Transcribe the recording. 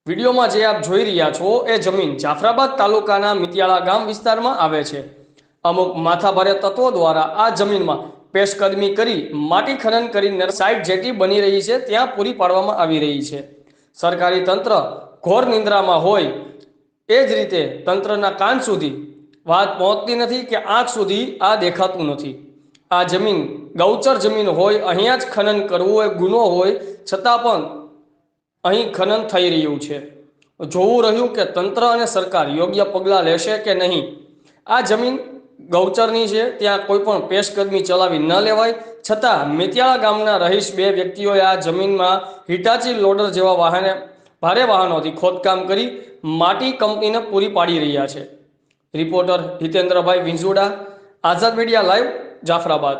વિડીયોમાં જે આપ જોઈ રહ્યા છો એ જમીન જાફરાબાદ તાલુકાના મિતિયાળા ગામ વિસ્તારમાં આવે છે। અમુક માથાભારે તત્વો દ્વારા આ જમીનમાં પેશકદમી કરી માટી ખનન કરી સાઇટ જેટી બની રહી છે ત્યાં પૂરી પાડવામાં આવી રહી છે। સરકારી તંત્ર ઘોર નિંદ્રામાં હોય એ જ રીતે તંત્રના કાન સુધી વાત પહોંચતી નથી કે આંખ સુધી આ દેખાતું નથી। આ જમીન ગૌચર જમીન હોય, અહીંયા જ ખનન કરવું એ ગુનો હોય છતાં પણ અહીં ખનન થઈ રહ્યું છે। જોવું રહ્યું કે તંત્ર અને સરકાર યોગ્ય પગલાં લેશે કે નહીં। આ જમીન ગૌચરની છે, ત્યાં કોઈ પણ પેશકદમી ચલાવી ન લેવાય, છતાં મિતિયાળા ગામના રહીશ બે વ્યક્તિઓએ આ જમીનમાં હિટાચી લોડર જેવા ભારે વાહનોથી ખોદકામ કરી માટી કંપનીને પૂરી પાડી રહ્યા છે। રિપોર્ટર હિતેન્દ્રભાઈ વિંજોડા, આઝાદ મીડિયા લાઈવ, જાફરાબાદ।